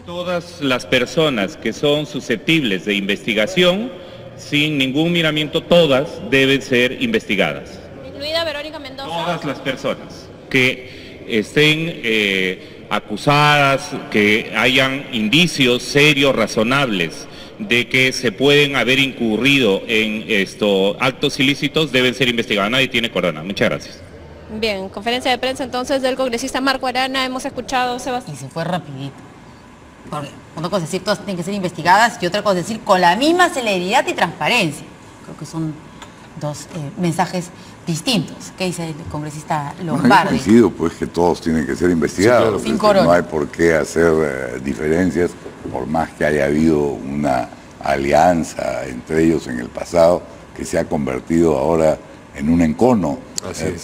[SPEAKER 12] Todas las personas que son susceptibles de investigación, sin ningún miramiento, todas deben ser investigadas.
[SPEAKER 13] Incluida Verónica Mendoza.
[SPEAKER 12] Todas las personas que estén acusadas, que hayan indicios serios, razonables, de que se pueden haber incurrido en actos ilícitos, deben ser investigadas. Nadie tiene corona. Muchas gracias.
[SPEAKER 13] Bien, conferencia de prensa entonces del congresista Marco Arana. Hemos escuchado, Sebastián.
[SPEAKER 2] Y se fue rapidito. Porque una cosa es decir, todas tienen que ser investigadas, y otra cosa es decir, con la misma celeridad y transparencia. Creo que son dos mensajes distintos. ¿Qué dice el congresista Lombardi?
[SPEAKER 7] Coincido, pues, que todos tienen que ser investigados.
[SPEAKER 2] Sí, claro.
[SPEAKER 7] No hay por qué hacer diferencias, por más que haya habido una alianza entre ellos en el pasado, que se ha convertido ahora en un encono.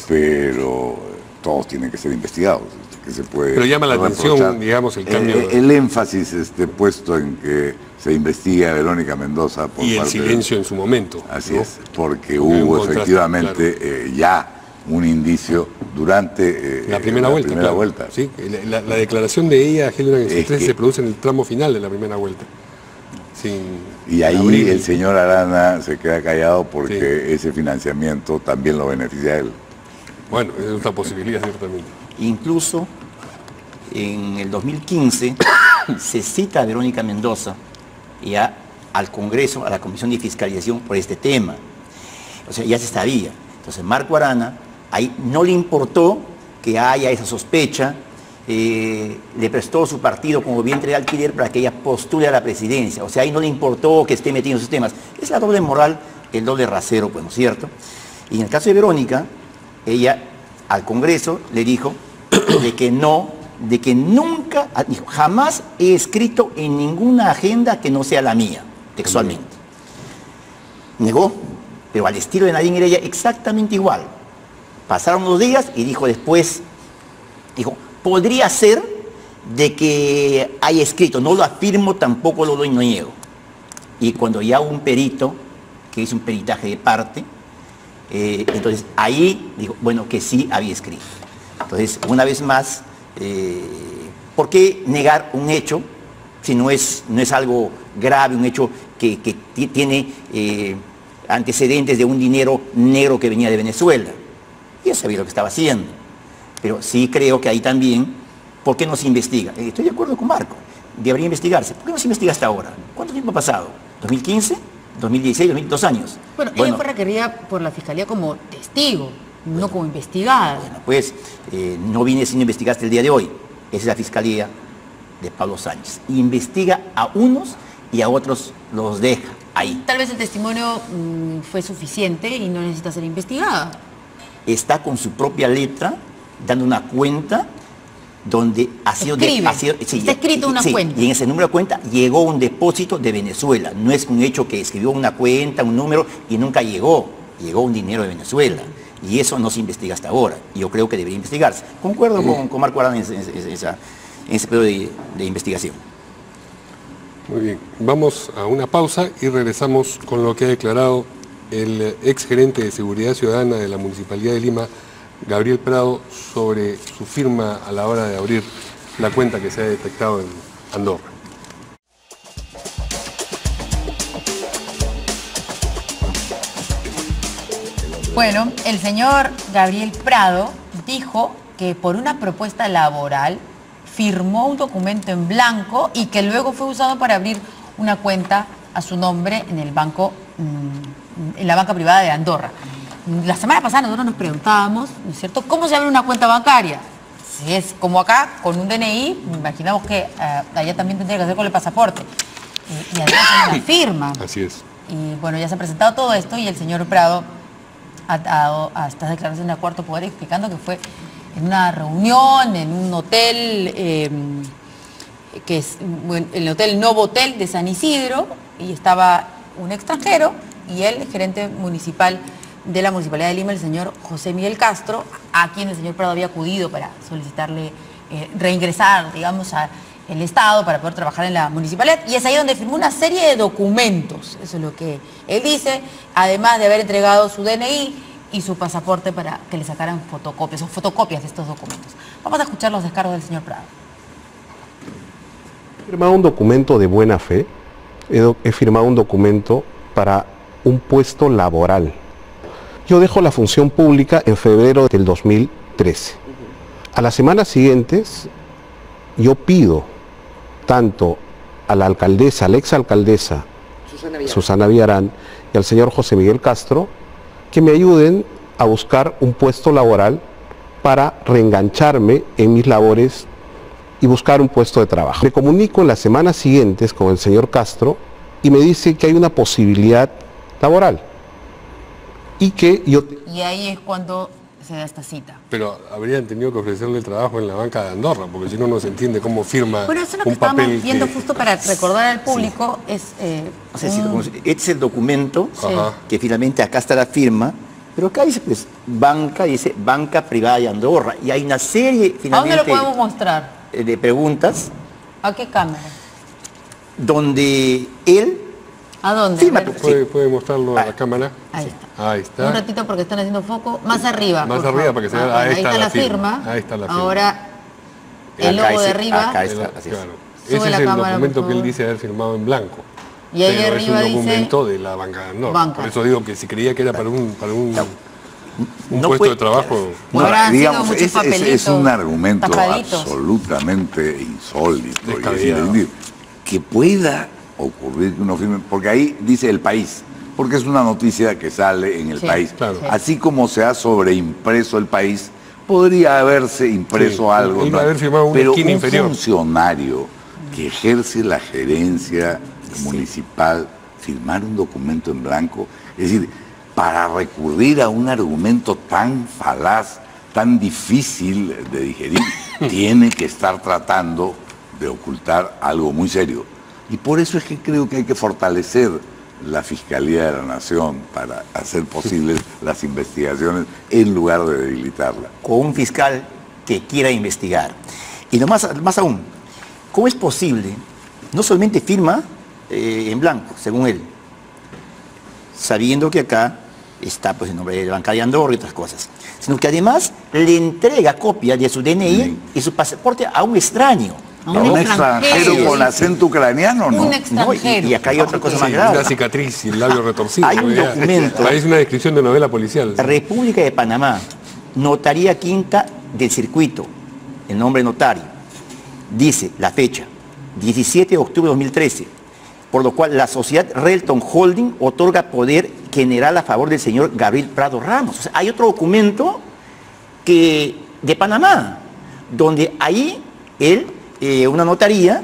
[SPEAKER 7] Pero todos tienen que ser investigados. Que se puede
[SPEAKER 1] pero llama la atención, digamos, el cambio.
[SPEAKER 7] El énfasis puesto en que se investigue a Verónica Mendoza por
[SPEAKER 1] y el silencio en su momento.
[SPEAKER 7] Así es, porque hubo efectivamente ya un indicio durante
[SPEAKER 1] la primera vuelta. Sí, la declaración de ella, Hildebrand, en se produce en el tramo final de la primera vuelta.
[SPEAKER 7] Y ahí el señor Arana se queda callado porque ese financiamiento también lo beneficia a él.
[SPEAKER 1] Bueno, es otra posibilidad, ciertamente.
[SPEAKER 4] Incluso en el 2015 se cita a Verónica Mendoza ya al Congreso, a la Comisión de Fiscalización por este tema. O sea, ya se sabía. Entonces Marco Arana ahí no le importó que haya esa sospecha, le prestó su partido como vientre de alquiler para que ella postule a la presidencia. O sea, ahí no le importó que esté metido en esos temas. Es la doble moral, el doble rasero, pues, ¿no es cierto? Y en el caso de Verónica, ella al Congreso le dijo de que nunca, dijo, jamás he escrito en ninguna agenda que no sea la mía, textualmente. Negó, pero al estilo de Nadine Heredia exactamente igual. Pasaron unos días y dijo después, podría ser de que haya escrito, no lo afirmo, tampoco lo doy, no niego. Y cuando ya hubo un perito que hizo un peritaje de parte, entonces ahí dijo, bueno, que sí había escrito. Entonces, una vez más, ¿por qué negar un hecho si no es algo grave, un hecho que tiene antecedentes de un dinero negro que venía de Venezuela? Y sabía lo que estaba haciendo. Pero sí creo que ahí también, ¿por qué no se investiga? Estoy de acuerdo con Marco, debería investigarse. ¿Por qué no se investiga hasta ahora? ¿Cuánto tiempo ha pasado? ¿2015? 2016, 2 años.
[SPEAKER 2] Bueno, ella fue requerida por la Fiscalía como testigo, no como investigada.
[SPEAKER 4] Bueno, pues no viene siendo investigada hasta el día de hoy. Esa es la Fiscalía de Pablo Sánchez. Investiga a unos y a otros los deja ahí.
[SPEAKER 2] Tal vez el testimonio fue suficiente y no necesita ser investigada.
[SPEAKER 4] Está con su propia letra dando una cuenta donde ha sido...
[SPEAKER 2] Está escrito una cuenta.
[SPEAKER 4] Y en ese número de cuenta llegó un depósito de Venezuela. No es un hecho que escribió una cuenta, un número y nunca llegó. Llegó un dinero de Venezuela. Y eso no se investiga hasta ahora. Y yo creo que debería investigarse. Concuerdo con Marco Arana en ese periodo de investigación.
[SPEAKER 1] Muy bien, vamos a una pausa y regresamos con lo que ha declarado el exgerente de Seguridad Ciudadana de la Municipalidad de Lima, Gabriel Prado, sobre su firma a la hora de abrir la cuenta que se ha detectado en Andorra.
[SPEAKER 2] Bueno, el señor Gabriel Prado dijo que por una propuesta laboral firmó un documento en blanco y que luego fue usado para abrir una cuenta a su nombre en el banco, en la banca privada de Andorra. La semana pasada nosotros nos preguntábamos, ¿no es cierto?, ¿cómo se abre una cuenta bancaria? Si es como acá, con un DNI, imaginamos que allá también tendría que hacer con el pasaporte. Y además hay una firma.
[SPEAKER 1] Así es.
[SPEAKER 2] Y bueno, ya se ha presentado todo esto y el señor Prado ha dado a estas declaraciones de Cuarto Poder explicando que fue en una reunión, en un hotel, que es el Hotel Novotel de San Isidro, y estaba un extranjero y el gerente municipal de la Municipalidad de Lima, el señor José Miguel Castro, a quien el señor Prado había acudido para solicitarle reingresar, digamos, al Estado para poder trabajar en la municipalidad, y es ahí donde firmó una serie de documentos, eso es lo que él dice, además de haber entregado su DNI y su pasaporte para que le sacaran fotocopias o fotocopias de estos documentos. Vamos a escuchar los descargos del señor Prado.
[SPEAKER 14] He firmado un documento de buena fe, he firmado un documento para un puesto laboral. Yo dejo la función pública en febrero del 2013. A las semanas siguientes, yo pido tanto a la alcaldesa, a la exalcaldesa Susana Villarán y al señor José Miguel Castro, que me ayuden a buscar un puesto laboral para reengancharme en mis labores y buscar un puesto de trabajo. Me comunico en las semanas siguientes con el señor Castro y me dice que hay una posibilidad laboral y que yo...
[SPEAKER 2] Y ahí es cuando se da esta cita.
[SPEAKER 1] Pero habrían tenido que ofrecerle el trabajo en la banca de Andorra, porque si no se entiende cómo firma
[SPEAKER 2] bueno, eso es lo que
[SPEAKER 1] un papel.
[SPEAKER 2] Estamos viendo justo para recordar al público, sí.
[SPEAKER 4] Este es el documento, sí, que finalmente acá está la firma, pero acá dice pues dice banca privada de Andorra, y hay una serie finalmente...
[SPEAKER 2] ¿A dónde lo podemos mostrar?
[SPEAKER 4] De preguntas.
[SPEAKER 2] ¿A qué cámara?
[SPEAKER 4] Donde él...
[SPEAKER 2] ¿A dónde?
[SPEAKER 4] Firma,
[SPEAKER 1] ¿Puede mostrarlo a la cámara?
[SPEAKER 2] Ahí está.
[SPEAKER 1] Ahí está.
[SPEAKER 2] Un ratito porque están haciendo foco. Más arriba.
[SPEAKER 1] Más arriba para que se vea.
[SPEAKER 2] Ahí está la firma.
[SPEAKER 1] Ahí está la firma.
[SPEAKER 2] Ahora el logo de arriba.
[SPEAKER 4] Acá está, así
[SPEAKER 1] claro. Ese es el documento que él dice haber firmado en blanco.
[SPEAKER 2] Y ahí arriba
[SPEAKER 1] es un documento
[SPEAKER 2] dice,
[SPEAKER 1] de la banca de Andorra. Por eso digo que si creía que era para un puesto
[SPEAKER 7] puede,
[SPEAKER 1] de trabajo.
[SPEAKER 7] No, digamos, es un argumento absolutamente insólito. Es decir, que pueda ocurrir que uno firme, porque ahí dice el país, porque es una noticia que sale en el país. Claro. Así como se ha sobreimpreso el país, podría haberse impreso algo, ¿no? Pero un funcionario que ejerce la gerencia municipal, firmar un documento en blanco, es decir, para recurrir a un argumento tan falaz, tan difícil de digerir, tiene que estar tratando de ocultar algo muy serio. Y por eso es que creo que hay que fortalecer la Fiscalía de la Nación para hacer posibles las investigaciones en lugar de debilitarla.
[SPEAKER 4] Con un fiscal que quiera investigar. Y más aún, ¿cómo es posible? No solamente firma en blanco, según él, sabiendo que acá está pues el nombre de la banca de Andorra y otras cosas, sino que además le entrega copia de su DNI y su pasaporte a un extraño.
[SPEAKER 7] Un extranjero con acento ucraniano, ¿no?
[SPEAKER 2] Un extranjero.
[SPEAKER 4] Y acá hay otra cosa más grave.
[SPEAKER 1] Una cicatriz y el labio retorcido.
[SPEAKER 4] Hay un documento.
[SPEAKER 1] Parece una descripción de novela policial.
[SPEAKER 4] República de Panamá, Notaría Quinta del Circuito, el nombre notario. Dice la fecha, 17 de octubre de 2013, por lo cual la sociedad Relton Holding otorga poder general a favor del señor Gabriel Prado Ramos. O sea, hay otro documento de Panamá, donde ahí él... una notaría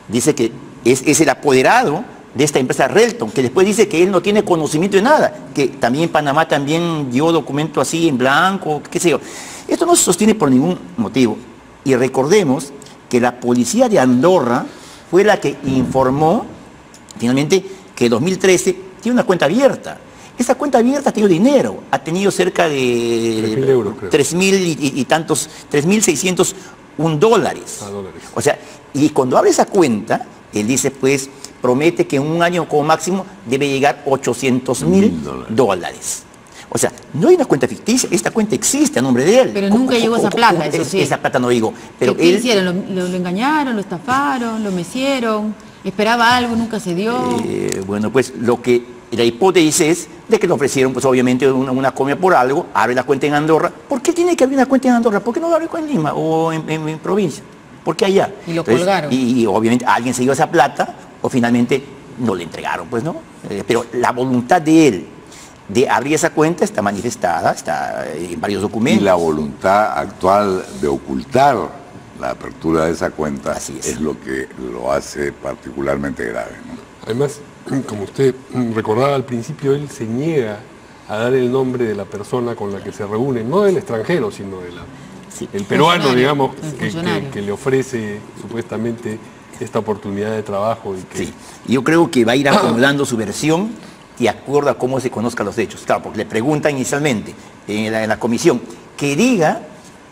[SPEAKER 4] dice que es el apoderado de esta empresa Relton, que después dice que él no tiene conocimiento de nada, que también Panamá también dio documento así en blanco, qué sé yo. Esto no se sostiene por ningún motivo. Y recordemos que la policía de Andorra fue la que informó finalmente que en 2013 tiene una cuenta abierta. Esa cuenta abierta ha tenido dinero, ha tenido cerca de
[SPEAKER 1] 3.000 euros, creo.
[SPEAKER 4] 3.000 y tantos, 3.601 dólares.
[SPEAKER 1] $.
[SPEAKER 4] O sea, y cuando abre esa cuenta, él dice pues, promete que en un año como máximo debe llegar $800.000. O sea, no hay una cuenta ficticia, esta cuenta existe a nombre de él.
[SPEAKER 2] Pero nunca llegó esa plata, eso sí.
[SPEAKER 4] Esa plata no llegó. Pero
[SPEAKER 2] ¿Qué hicieron? ¿Lo engañaron, lo estafaron, lo mecieron? ¿Esperaba algo, nunca se dio?
[SPEAKER 4] Bueno, pues lo que la hipótesis es de que le ofrecieron, pues obviamente, una comida por algo, abre la cuenta en Andorra. ¿Por qué tiene que abrir una cuenta en Andorra? ¿Por qué no la abre en Lima o en provincia? ¿Por qué allá?
[SPEAKER 2] Y lo colgaron.
[SPEAKER 4] Y obviamente alguien se dio esa plata o finalmente no le entregaron, pues no. Pero la voluntad de él de abrir esa cuenta está manifestada, está en varios documentos.
[SPEAKER 7] Y la voluntad actual de ocultar la apertura de esa cuenta es lo que lo hace particularmente grave, ¿no?
[SPEAKER 1] Además, como usted recordaba al principio, él se niega a dar el nombre de la persona con la que se reúne, no del extranjero, sino de el peruano, digamos, que le ofrece supuestamente esta oportunidad de trabajo.
[SPEAKER 4] Yo creo que va a ir acomodando su versión de acuerdo a cómo se conozcan los hechos. Claro, porque le preguntan inicialmente en la comisión que diga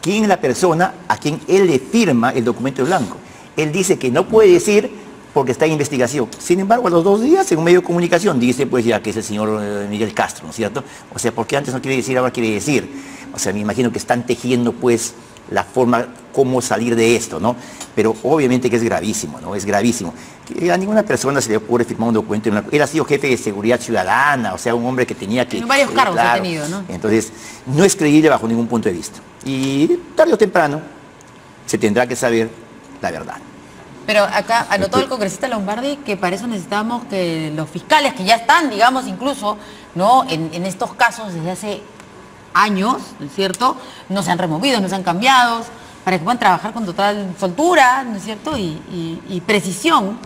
[SPEAKER 4] quién es la persona a quien él le firma el documento blanco. Él dice que no puede decir porque está en investigación. Sin embargo, a los 2 días, en un medio de comunicación, dice pues ya que es el señor Miguel Castro, ¿no es cierto? O sea, porque antes no quiere decir, ahora quiere decir. O sea, me imagino que están tejiendo pues la forma, cómo salir de esto, ¿no? Pero obviamente que es gravísimo, ¿no? Es gravísimo. Que a ninguna persona se le ocurre firmar un documento. Él ha sido jefe de seguridad ciudadana, o sea, un hombre que tenía que...
[SPEAKER 2] En varios cargos ha tenido, ¿no?
[SPEAKER 4] Entonces, no es creíble bajo ningún punto de vista. Y tarde o temprano se tendrá que saber la verdad.
[SPEAKER 2] Pero acá anotó el congresista Lombardi que para eso necesitamos que los fiscales que ya están, digamos, incluso, ¿no? En estos casos desde hace años, ¿no es cierto? No se han removido, no se han cambiado, para que puedan trabajar con total soltura, ¿no es cierto? Y precisión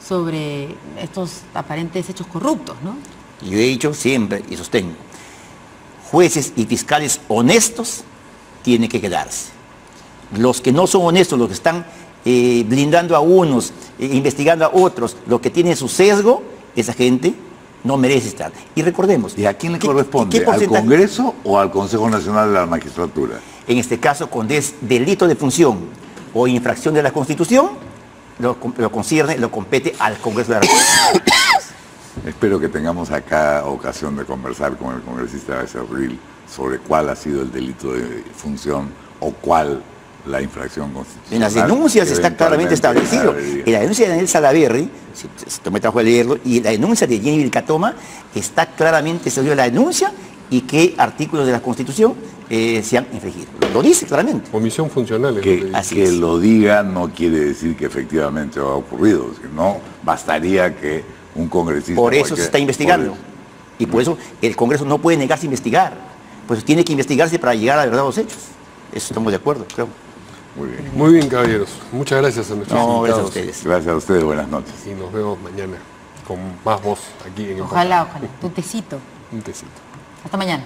[SPEAKER 2] sobre estos aparentes hechos corruptos, ¿no?
[SPEAKER 4] Yo he dicho siempre y sostengo, jueces y fiscales honestos tienen que quedarse. Los que no son honestos, los que están blindando a unos, investigando a otros, los que tienen su sesgo, esa gente no merece estar. Y recordemos...
[SPEAKER 7] ¿Y a quién le corresponde? ¿Al Congreso o al Consejo Nacional de la Magistratura?
[SPEAKER 4] En este caso, cuando es delito de función o infracción de la Constitución, lo compete al Congreso de la República.
[SPEAKER 7] Espero que tengamos acá ocasión de conversar con el congresista Becerril sobre cuál ha sido el delito de función o cuál la infracción constitucional.
[SPEAKER 4] En las denuncias está claramente establecido. En la denuncia de Daniel Salaverry, si me trajo a leerlo, y la denuncia de Jenny Vilcatoma, está claramente establecido la denuncia y qué artículos de la Constitución se han infringido. Lo dice claramente.
[SPEAKER 1] Omisión funcional.
[SPEAKER 7] Que lo diga no quiere decir que efectivamente ha ocurrido, sino bastaría que un congresista...
[SPEAKER 4] Por eso se está investigando. Y por eso el Congreso no puede negarse a investigar. Pues tiene que investigarse para llegar a la verdad de los hechos. Eso estamos de acuerdo, creo.
[SPEAKER 7] Muy bien.
[SPEAKER 1] Muy bien, caballeros. Muchas gracias a nuestros invitados.
[SPEAKER 4] Gracias a ustedes.
[SPEAKER 7] Gracias a ustedes, buenas noches.
[SPEAKER 1] Y nos vemos mañana con más voz aquí en el
[SPEAKER 2] Ojalá. Tu tecito.
[SPEAKER 1] Un tecito.
[SPEAKER 2] Hasta mañana.